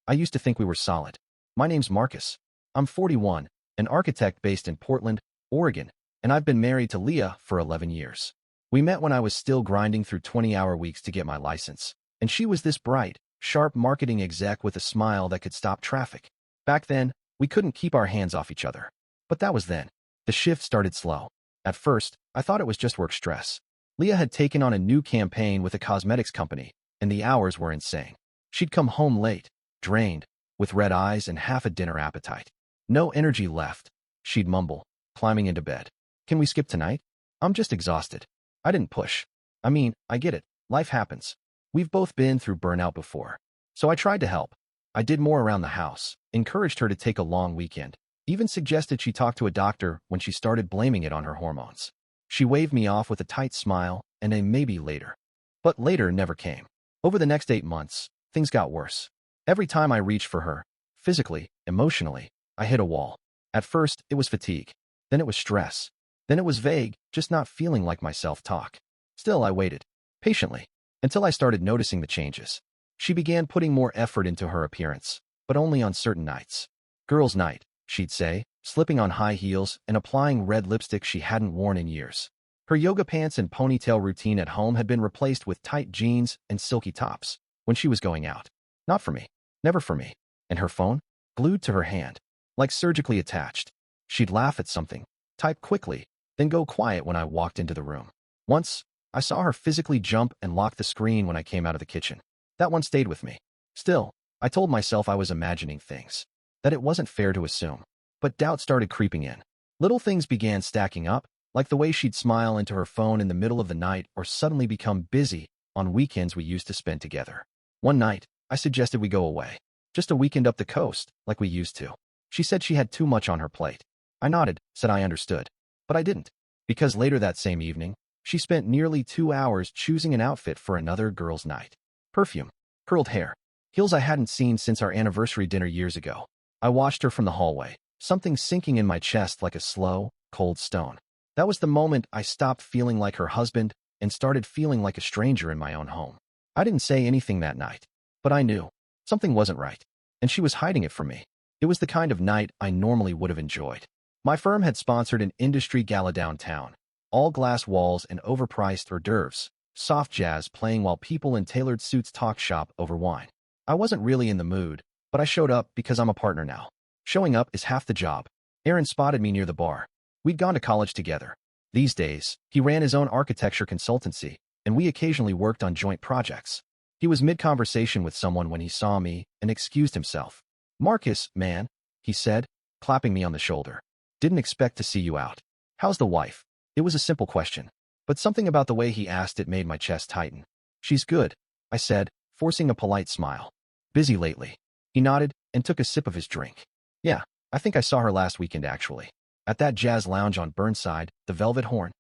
I used to think we were solid. My name's Marcus. I'm 41, an architect based in Portland, Oregon, and I've been married to Leah for 11 years. We met when I was still grinding through 20-hour weeks to get my license, and she was this bright, sharp marketing exec with a smile that could stop traffic. Back then, we couldn't keep our hands off each other. But that was then. The shift started slow. At first, I thought it was just work stress. Leah had taken on a new campaign with a cosmetics company, and the hours were insane. She'd come home late, drained, with red eyes and half a dinner appetite. No energy left, she'd mumble, climbing into bed. Can we skip tonight? I'm just exhausted. I didn't push. I mean, I get it. Life happens. We've both been through burnout before. So I tried to help. I did more around the house, encouraged her to take a long weekend, even suggested she talk to a doctor when she started blaming it on her hormones. She waved me off with a tight smile and a maybe later. But later never came. Over the next 8 months, things got worse. Every time I reached for her, physically, emotionally, I hit a wall. At first, it was fatigue. Then it was stress. Then it was vague, just not feeling like my self-talk. Still, I waited, patiently, until I started noticing the changes. She began putting more effort into her appearance, but only on certain nights. Girls' night, she'd say, slipping on high heels and applying red lipstick she hadn't worn in years. Her yoga pants and ponytail routine at home had been replaced with tight jeans and silky tops when she was going out. Not for me. Never for me. And her phone? Glued to her hand. Like surgically attached. She'd laugh at something, type quickly, then go quiet when I walked into the room. Once, I saw her physically jump and lock the screen when I came out of the kitchen. That one stayed with me. Still, I told myself I was imagining things. That it wasn't fair to assume. But doubt started creeping in. Little things began stacking up, like the way she'd smile into her phone in the middle of the night or suddenly become busy on weekends we used to spend together. One night, I suggested we go away. Just a weekend up the coast, like we used to. She said she had too much on her plate. I nodded, said I understood. But I didn't. Because later that same evening, she spent nearly 2 hours choosing an outfit for another girl's night. Perfume, curled hair, heels I hadn't seen since our anniversary dinner years ago. I watched her from the hallway, something sinking in my chest like a slow, cold stone. That was the moment I stopped feeling like her husband and started feeling like a stranger in my own home. I didn't say anything that night, but I knew something wasn't right, and she was hiding it from me. It was the kind of night I normally would have enjoyed. My firm had sponsored an industry gala downtown, all glass walls and overpriced hors d'oeuvres, soft jazz playing while people in tailored suits talk shop over wine. I wasn't really in the mood, but I showed up because I'm a partner now. Showing up is half the job. Aaron spotted me near the bar. We'd gone to college together. These days, he ran his own architecture consultancy, and we occasionally worked on joint projects. He was mid-conversation with someone when he saw me and excused himself. "Marcus, man," he said, clapping me on the shoulder. "Didn't expect to see you out. How's the wife?" It was a simple question, but something about the way he asked it made my chest tighten. "She's good," I said, forcing a polite smile. "Busy lately." He nodded and took a sip of his drink. "Yeah, I think I saw her last weekend actually. At that jazz lounge on Burnside, the Velvet Horn."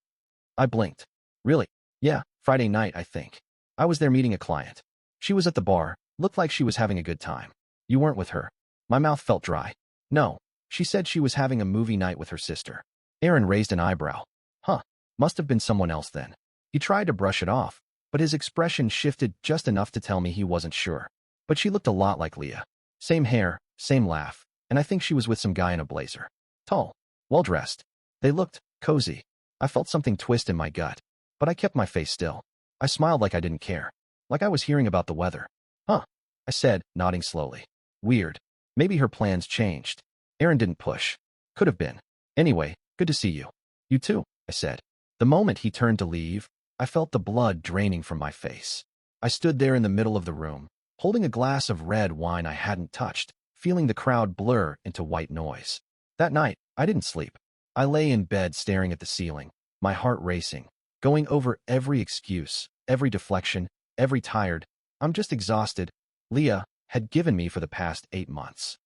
I blinked. "Really?" "Yeah, Friday night, I think. I was there meeting a client. She was at the bar, looked like she was having a good time." "You weren't with her?" My mouth felt dry. "No, she said she was having a movie night with her sister." Aaron raised an eyebrow. "Huh, must have been someone else then." He tried to brush it off, but his expression shifted just enough to tell me he wasn't sure. But she looked a lot like Leah. Same hair, same laugh, and I think she was with some guy in a blazer. Tall, well-dressed. They looked cozy. I felt something twist in my gut, but I kept my face still. I smiled like I didn't care, like I was hearing about the weather. "Huh," I said, nodding slowly. "Weird. Maybe her plans changed." Aaron didn't push. "Could have been. Anyway, good to see you." "You too," I said. The moment he turned to leave, I felt the blood draining from my face. I stood there in the middle of the room, holding a glass of red wine I hadn't touched, feeling the crowd blur into white noise. That night, I didn't sleep. I lay in bed staring at the ceiling, my heart racing, going over every excuse, every deflection, every tired, "I'm just exhausted," Leah had given me for the past 8 months.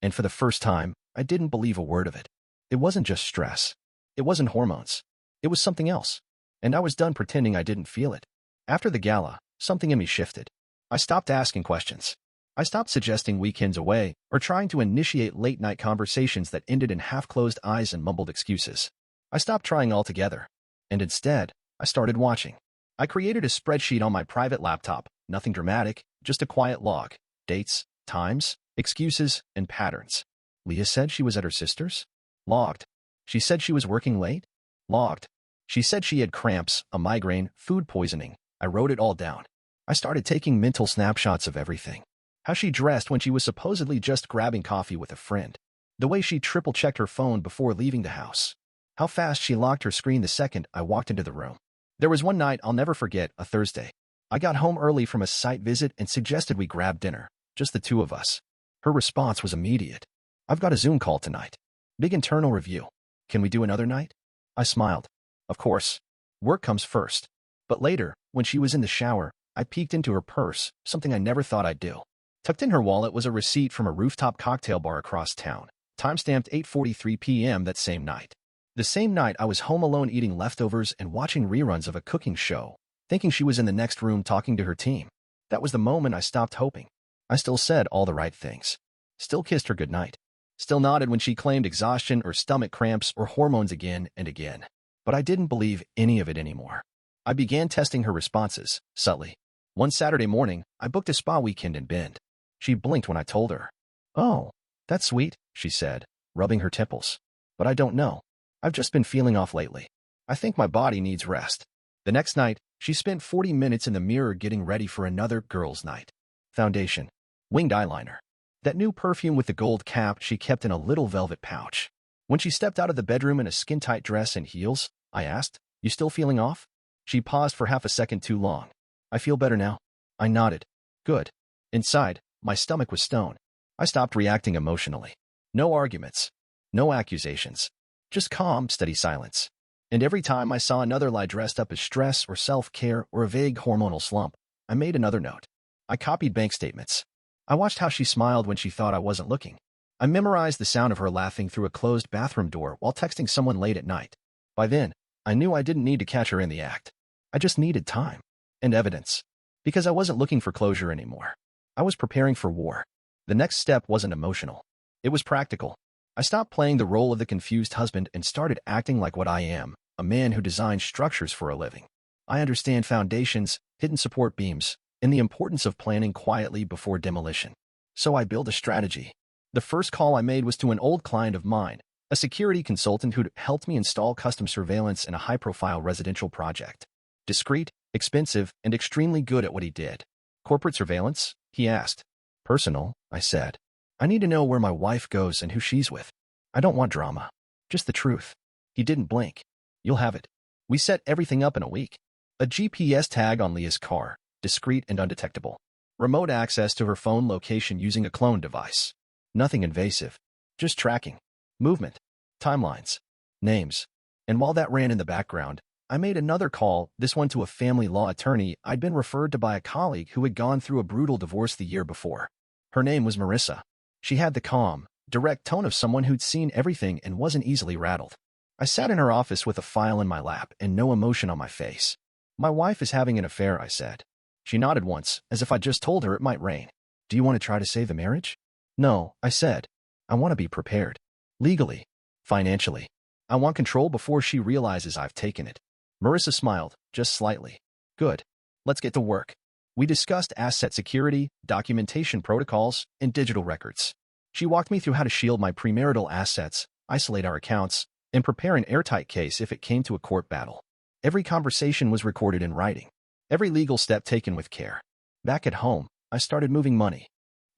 And for the first time, I didn't believe a word of it. It wasn't just stress. It wasn't hormones. It was something else. And I was done pretending I didn't feel it. After the gala, something in me shifted. I stopped asking questions. I stopped suggesting weekends away or trying to initiate late-night conversations that ended in half-closed eyes and mumbled excuses. I stopped trying altogether. And instead, I started watching. I created a spreadsheet on my private laptop, nothing dramatic, just a quiet log. Dates, times, Excuses and patterns. Leah said she was at her sister's? Logged. She said she was working late? Logged. She said she had cramps, a migraine, food poisoning. I wrote it all down. I started taking mental snapshots of everything. How she dressed when she was supposedly just grabbing coffee with a friend. The way she triple-checked her phone before leaving the house. How fast she locked her screen the second I walked into the room. There was one night I'll never forget, a Thursday. I got home early from a site visit and suggested we grab dinner, just the two of us. Her response was immediate. I've got a Zoom call tonight. Big internal review. Can we do another night? I smiled. Of course. Work comes first. But later, when she was in the shower, I peeked into her purse, something I never thought I'd do. Tucked in her wallet was a receipt from a rooftop cocktail bar across town, timestamped 8:43 p.m. that same night. The same night I was home alone eating leftovers and watching reruns of a cooking show, thinking she was in the next room talking to her team. That was the moment I stopped hoping. I still said all the right things. Still kissed her goodnight. Still nodded when she claimed exhaustion or stomach cramps or hormones again and again. But I didn't believe any of it anymore. I began testing her responses, subtly. One Saturday morning, I booked a spa weekend in Bend. She blinked when I told her. Oh, that's sweet, she said, rubbing her temples. But I don't know. I've just been feeling off lately. I think my body needs rest. The next night, she spent 40 minutes in the mirror getting ready for another girls' night. Foundation. Winged eyeliner. That new perfume with the gold cap she kept in a little velvet pouch. When she stepped out of the bedroom in a skin-tight dress and heels, I asked, "You still feeling off?" She paused for half a second too long. "I feel better now." I nodded. Good. Inside, my stomach was stone. I stopped reacting emotionally. No arguments. No accusations. Just calm, steady silence. And every time I saw another lie dressed up as stress or self-care or a vague hormonal slump, I made another note. I copied bank statements. I watched how she smiled when she thought I wasn't looking. I memorized the sound of her laughing through a closed bathroom door while texting someone late at night. By then, I knew I didn't need to catch her in the act. I just needed time. And evidence. Because I wasn't looking for closure anymore. I was preparing for war. The next step wasn't emotional. It was practical. I stopped playing the role of the confused husband and started acting like what I am, a man who designs structures for a living. I understand foundations, hidden support beams, and the importance of planning quietly before demolition. So I built a strategy. The first call I made was to an old client of mine, a security consultant who'd helped me install custom surveillance in a high-profile residential project. Discreet, expensive, and extremely good at what he did. Corporate surveillance? He asked. Personal, I said. I need to know where my wife goes and who she's with. I don't want drama. Just the truth. He didn't blink. You'll have it. We set everything up in a week. A GPS tag on Leah's car, discreet and undetectable. Remote access to her phone location using a clone device. Nothing invasive. Just tracking. Movement. Timelines. Names. And while that ran in the background, I made another call, this one to a family law attorney I'd been referred to by a colleague who had gone through a brutal divorce the year before. Her name was Marissa. She had the calm, direct tone of someone who'd seen everything and wasn't easily rattled. I sat in her office with a file in my lap and no emotion on my face. My wife is having an affair, I said. She nodded once, as if I just told her it might rain. Do you want to try to save the marriage? No, I said. I want to be prepared. Legally. Financially. I want control before she realizes I've taken it. Marissa smiled, just slightly. Good. Let's get to work. We discussed asset security, documentation protocols, and digital records. She walked me through how to shield my premarital assets, isolate our accounts, and prepare an airtight case if it came to a court battle. Every conversation was recorded in writing. Every legal step taken with care. Back at home, I started moving money.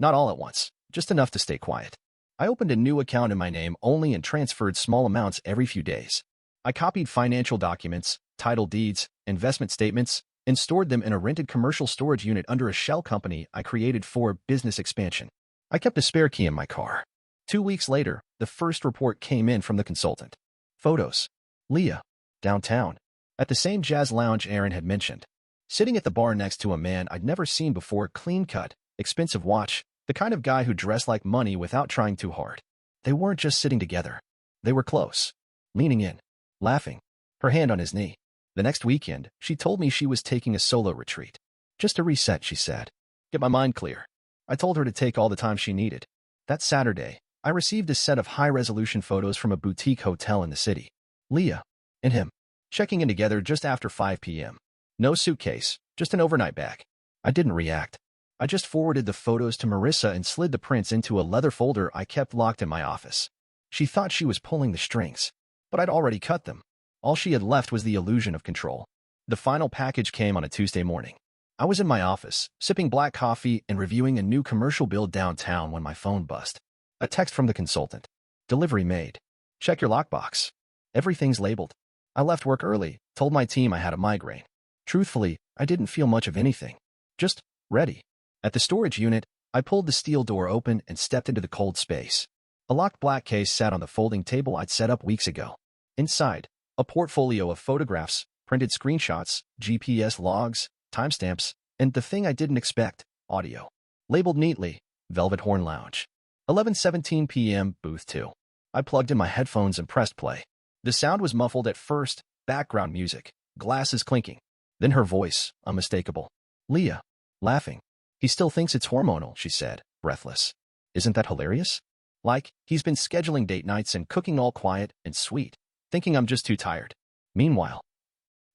Not all at once, just enough to stay quiet. I opened a new account in my name only and transferred small amounts every few days. I copied financial documents, title deeds, investment statements, and stored them in a rented commercial storage unit under a shell company I created for business expansion. I kept a spare key in my car. 2 weeks later, the first report came in from the consultant. Photos. Leah. Downtown. At the same jazz lounge Aaron had mentioned. Sitting at the bar next to a man I'd never seen before, clean-cut, expensive watch, the kind of guy who dressed like money without trying too hard. They weren't just sitting together. They were close. Leaning in. Laughing. Her hand on his knee. The next weekend, she told me she was taking a solo retreat. Just a reset, she said. Get my mind clear. I told her to take all the time she needed. That Saturday, I received a set of high-resolution photos from a boutique hotel in the city. Leah and him, checking in together just after 5 p.m. No suitcase, just an overnight bag. I didn't react. I just forwarded the photos to Marissa and slid the prints into a leather folder I kept locked in my office. She thought she was pulling the strings, but I'd already cut them. All she had left was the illusion of control. The final package came on a Tuesday morning. I was in my office, sipping black coffee and reviewing a new commercial build downtown when my phone buzzed. A text from the consultant. Delivery made. Check your lockbox. Everything's labeled. I left work early, told my team I had a migraine. Truthfully, I didn't feel much of anything. Just ready. At the storage unit, I pulled the steel door open and stepped into the cold space. A locked black case sat on the folding table I'd set up weeks ago. Inside, a portfolio of photographs, printed screenshots, GPS logs, timestamps, and the thing I didn't expect, audio. Labeled neatly, Velvet Horn Lounge. 11:17 p.m., Booth 2. I plugged in my headphones and pressed play. The sound was muffled at first, background music, glasses clinking. Then her voice, unmistakable. Leah. Laughing. He still thinks it's hormonal, she said, breathless. Isn't that hilarious? Like, he's been scheduling date nights and cooking all quiet and sweet, thinking I'm just too tired. Meanwhile.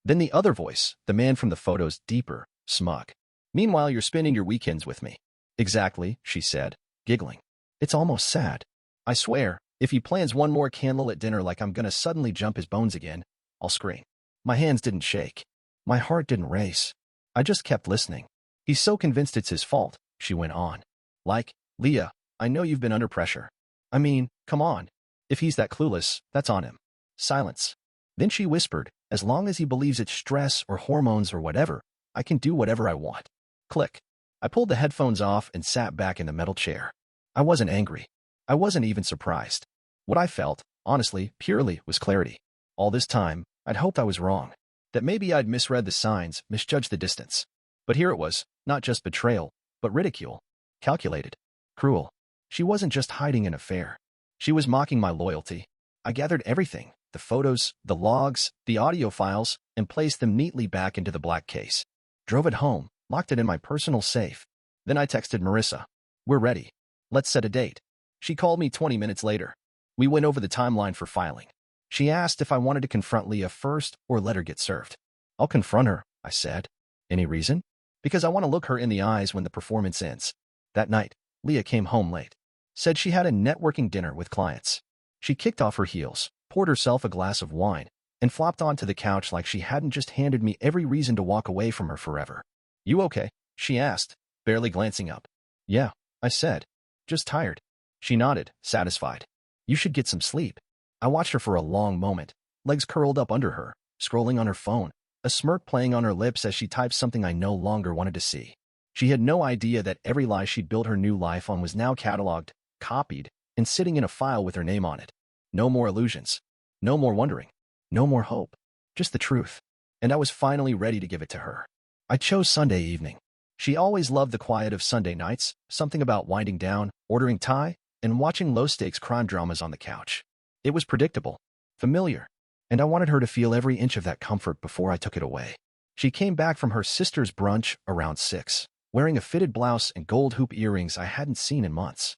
Then the other voice, the man from the photos, deeper, smug. Meanwhile, you're spending your weekends with me. Exactly, she said, giggling. It's almost sad. I swear, if he plans one more candle at dinner like I'm gonna suddenly jump his bones again, I'll scream. My hands didn't shake. My heart didn't race. I just kept listening. He's so convinced it's his fault, she went on. Like, Leah, I know you've been under pressure. I mean, come on. If he's that clueless, that's on him. Silence. Then she whispered, as long as he believes it's stress or hormones or whatever, I can do whatever I want. Click. I pulled the headphones off and sat back in the metal chair. I wasn't angry. I wasn't even surprised. What I felt, honestly, purely, was clarity. All this time, I'd hoped I was wrong. That maybe I'd misread the signs, misjudged the distance. But here it was, not just betrayal, but ridicule. Calculated. Cruel. She wasn't just hiding an affair. She was mocking my loyalty. I gathered everything, the photos, the logs, the audio files, and placed them neatly back into the black case. Drove it home, locked it in my personal safe. Then I texted Marissa. We're ready. Let's set a date. She called me 20 minutes later. We went over the timeline for filing. She asked if I wanted to confront Leah first or let her get served. I'll confront her, I said. Any reason? Because I want to look her in the eyes when the performance ends. That night, Leah came home late. Said she had a networking dinner with clients. She kicked off her heels, poured herself a glass of wine, and flopped onto the couch like she hadn't just handed me every reason to walk away from her forever. You okay? She asked, barely glancing up. Yeah, I said. Just tired. She nodded, satisfied. You should get some sleep. I watched her for a long moment, legs curled up under her, scrolling on her phone, a smirk playing on her lips as she typed something I no longer wanted to see. She had no idea that every lie she'd built her new life on was now cataloged, copied, and sitting in a file with her name on it. No more illusions. No more wondering. No more hope. Just the truth. And I was finally ready to give it to her. I chose Sunday evening. She always loved the quiet of Sunday nights, something about winding down, ordering Thai, and watching low-stakes crime dramas on the couch. It was predictable, familiar, and I wanted her to feel every inch of that comfort before I took it away. She came back from her sister's brunch around 6, wearing a fitted blouse and gold hoop earrings I hadn't seen in months.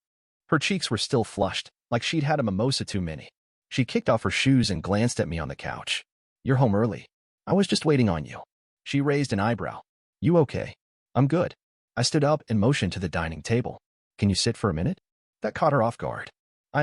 Her cheeks were still flushed, like she'd had a mimosa too many. She kicked off her shoes and glanced at me on the couch. You're home early. I was just waiting on you. She raised an eyebrow. You okay? I'm good. I stood up and motioned to the dining table. Can you sit for a minute? That caught her off guard.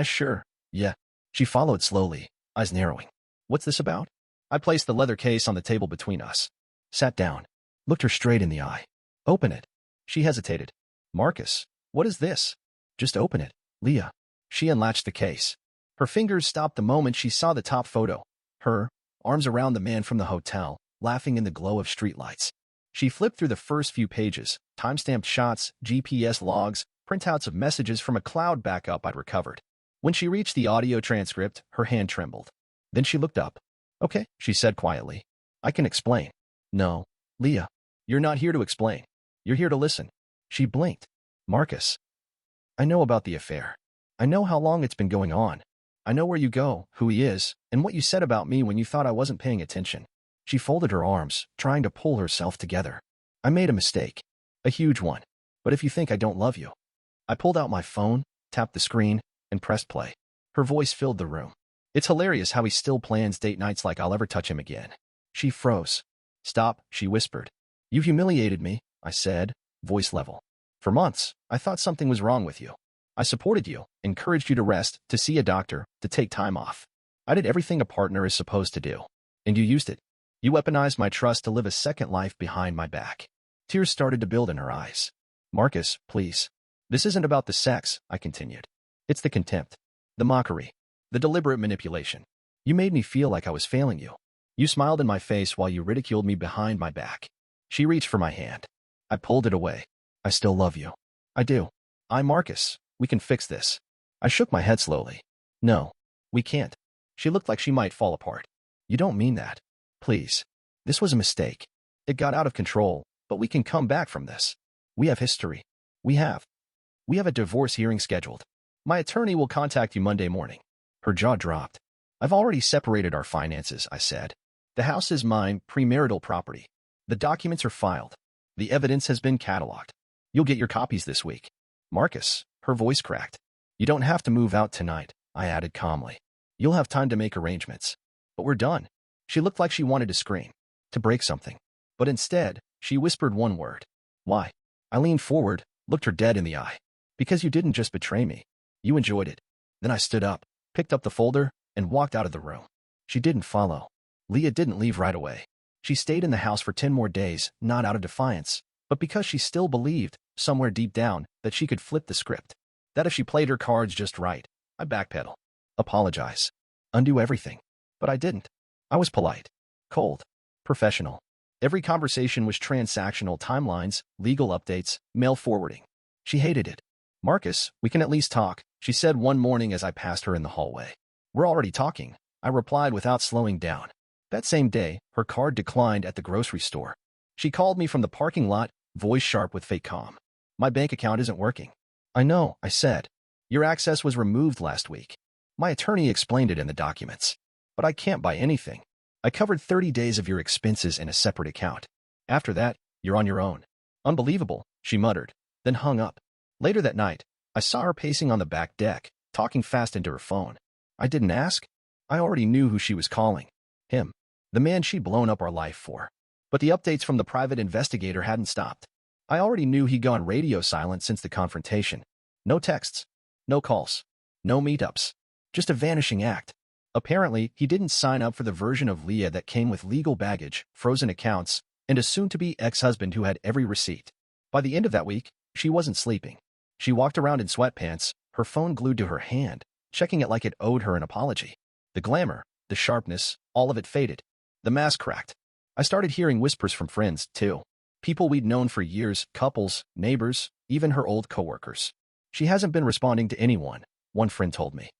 Sure. Yeah. She followed slowly, eyes narrowing. What's this about? I placed the leather case on the table between us. Sat down. Looked her straight in the eye. Open it. She hesitated. Marcus, what is this? Just open it, Leah. She unlatched the case. Her fingers stopped the moment she saw the top photo. Her, arms around the man from the hotel, laughing in the glow of streetlights. She flipped through the first few pages, timestamped shots, GPS logs, printouts of messages from a cloud backup I'd recovered. When she reached the audio transcript, her hand trembled. Then she looked up. Okay, she said quietly. I can explain. No, Leah, you're not here to explain. You're here to listen. She blinked. Marcus. I know about the affair. I know how long it's been going on. I know where you go, who he is, and what you said about me when you thought I wasn't paying attention. She folded her arms, trying to pull herself together. I made a mistake. A huge one. But if you think I don't love you. I pulled out my phone, tapped the screen, and pressed play. Her voice filled the room. It's hilarious how he still plans date nights like I'll ever touch him again. She froze. Stop, she whispered. You humiliated me, I said, voice level. For months, I thought something was wrong with you. I supported you, encouraged you to rest, to see a doctor, to take time off. I did everything a partner is supposed to do. And you used it. You weaponized my trust to live a second life behind my back. Tears started to build in her eyes. Marcus, please. This isn't about the sex, I continued. It's the contempt, the mockery, the deliberate manipulation. You made me feel like I was failing you. You smiled in my face while you ridiculed me behind my back. She reached for my hand. I pulled it away. I still love you. I do. I'm Marcus. We can fix this. I shook my head slowly. No, we can't. She looked like she might fall apart. You don't mean that. Please. This was a mistake. It got out of control, but we can come back from this. We have history. We have a divorce hearing scheduled. My attorney will contact you Monday morning. Her jaw dropped. I've already separated our finances, I said. The house is mine, premarital property. The documents are filed. The evidence has been cataloged. You'll get your copies this week. Marcus, her voice cracked. You don't have to move out tonight, I added calmly. You'll have time to make arrangements. But we're done. She looked like she wanted to scream, to break something. But instead, she whispered one word. Why? I leaned forward, looked her dead in the eye. Because you didn't just betray me. You enjoyed it. Then I stood up, picked up the folder, and walked out of the room. She didn't follow. Leah didn't leave right away. She stayed in the house for 10 more days, not out of defiance, but because she still believed, somewhere deep down, that she could flip the script. That if she played her cards just right, I'd backpedal, apologize, undo everything. But I didn't. I was polite, cold, professional. Every conversation was transactional timelines, legal updates, mail forwarding. She hated it. Marcus, we can at least talk, she said one morning as I passed her in the hallway. We're already talking, I replied without slowing down. That same day, her card declined at the grocery store. She called me from the parking lot, voice sharp with fake calm. My bank account isn't working. I know, I said. Your access was removed last week. My attorney explained it in the documents. But I can't buy anything. I covered 30 days of your expenses in a separate account. After that, you're on your own. Unbelievable, she muttered, then hung up. Later that night, I saw her pacing on the back deck, talking fast into her phone. I didn't ask. I already knew who she was calling. Him. The man she'd blown up our life for. But the updates from the private investigator hadn't stopped. I already knew he'd gone radio silent since the confrontation. No texts. No calls. No meetups. Just a vanishing act. Apparently, he didn't sign up for the version of Leah that came with legal baggage, frozen accounts, and a soon-to-be ex-husband who had every receipt. By the end of that week, she wasn't sleeping. She walked around in sweatpants, her phone glued to her hand, checking it like it owed her an apology. The glamour, the sharpness, all of it faded. The mask cracked. I started hearing whispers from friends, too. People we'd known for years, couples, neighbors, even her old coworkers. She hasn't been responding to anyone, one friend told me.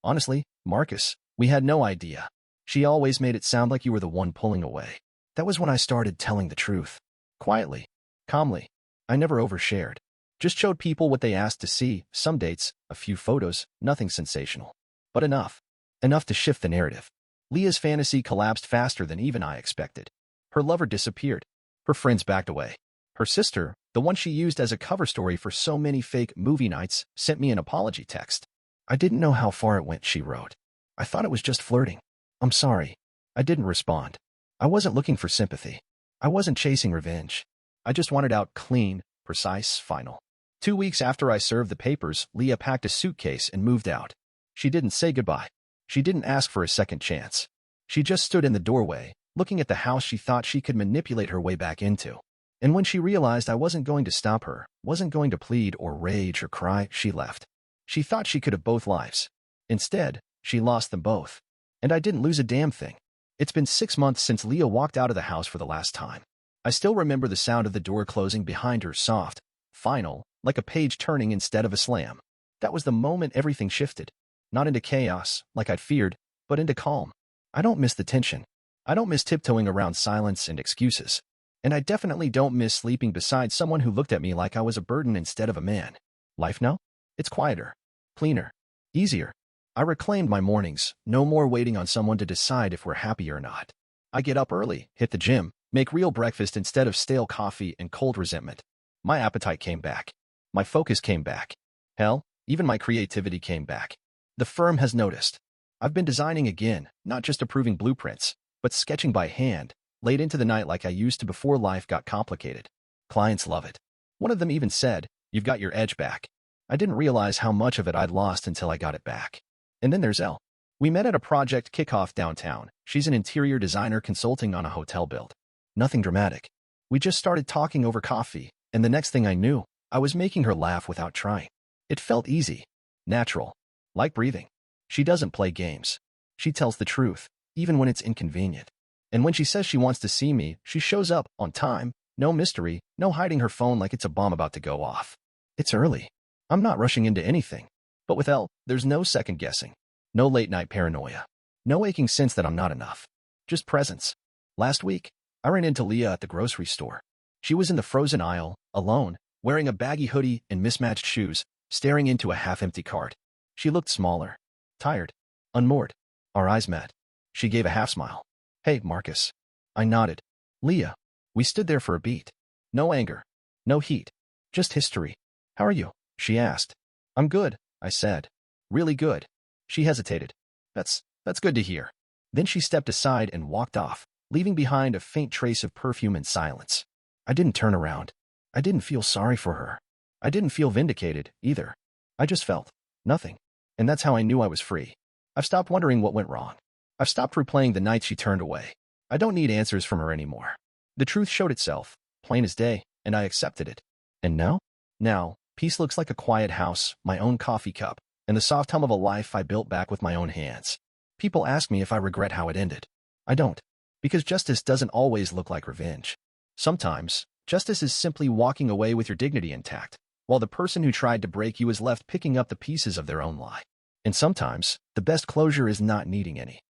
Honestly, Marcus, we had no idea. She always made it sound like you were the one pulling away. That was when I started telling the truth. Quietly, calmly. I never overshared. Just showed people what they asked to see, some dates, a few photos, nothing sensational. But enough. Enough to shift the narrative. Leah's fantasy collapsed faster than even I expected. Her lover disappeared. Her friends backed away. Her sister, the one she used as a cover story for so many fake movie nights, sent me an apology text. I didn't know how far it went, she wrote. I thought it was just flirting. I'm sorry. I didn't respond. I wasn't looking for sympathy. I wasn't chasing revenge. I just wanted out clean, precise, final. 2 weeks after I served the papers, Leah packed a suitcase and moved out. She didn't say goodbye. She didn't ask for a second chance. She just stood in the doorway, looking at the house she thought she could manipulate her way back into. And when she realized I wasn't going to stop her, wasn't going to plead or rage or cry, she left. She thought she could have both lives. Instead, she lost them both. And I didn't lose a damn thing. It's been 6 months since Leah walked out of the house for the last time. I still remember the sound of the door closing behind her, soft, final, like a page turning instead of a slam. That was the moment everything shifted. Not into chaos, like I'd feared, but into calm. I don't miss the tension. I don't miss tiptoeing around silence and excuses. And I definitely don't miss sleeping beside someone who looked at me like I was a burden instead of a man. Life now? It's quieter, cleaner, easier. I reclaimed my mornings, no more waiting on someone to decide if we're happy or not. I get up early, hit the gym, make real breakfast instead of stale coffee and cold resentment. My appetite came back. My focus came back. Hell, even my creativity came back. The firm has noticed. I've been designing again, not just approving blueprints, but sketching by hand, late into the night like I used to before life got complicated. Clients love it. One of them even said, You've got your edge back. I didn't realize how much of it I'd lost until I got it back. And then there's Elle. We met at a project kickoff downtown. She's an interior designer consulting on a hotel build. Nothing dramatic. We just started talking over coffee, and the next thing I knew, I was making her laugh without trying. It felt easy, natural, like breathing. She doesn't play games. She tells the truth, even when it's inconvenient. And when she says she wants to see me, she shows up on time, no mystery, no hiding her phone like it's a bomb about to go off. It's early. I'm not rushing into anything. But with Elle, there's no second guessing. No late-night paranoia. No aching sense that I'm not enough. Just presence. Last week, I ran into Leah at the grocery store. She was in the frozen aisle, alone, wearing a baggy hoodie and mismatched shoes, staring into a half-empty cart. She looked smaller, tired, unmoored. Our eyes met. She gave a half-smile. "Hey, Marcus." I nodded. "Leah." We stood there for a beat. No anger. No heat. Just history. "How are you?" she asked. "I'm good," I said. "Really good." She hesitated. That's good to hear." Then she stepped aside and walked off, leaving behind a faint trace of perfume and silence. I didn't turn around. I didn't feel sorry for her. I didn't feel vindicated, either. I just felt nothing. And that's how I knew I was free. I've stopped wondering what went wrong. I've stopped replaying the nights she turned away. I don't need answers from her anymore. The truth showed itself, plain as day, and I accepted it. And now? Now, peace looks like a quiet house, my own coffee cup, and the soft hum of a life I built back with my own hands. People ask me if I regret how it ended. I don't. Because justice doesn't always look like revenge. Sometimes, justice is simply walking away with your dignity intact, while the person who tried to break you is left picking up the pieces of their own lie. And sometimes, the best closure is not needing any.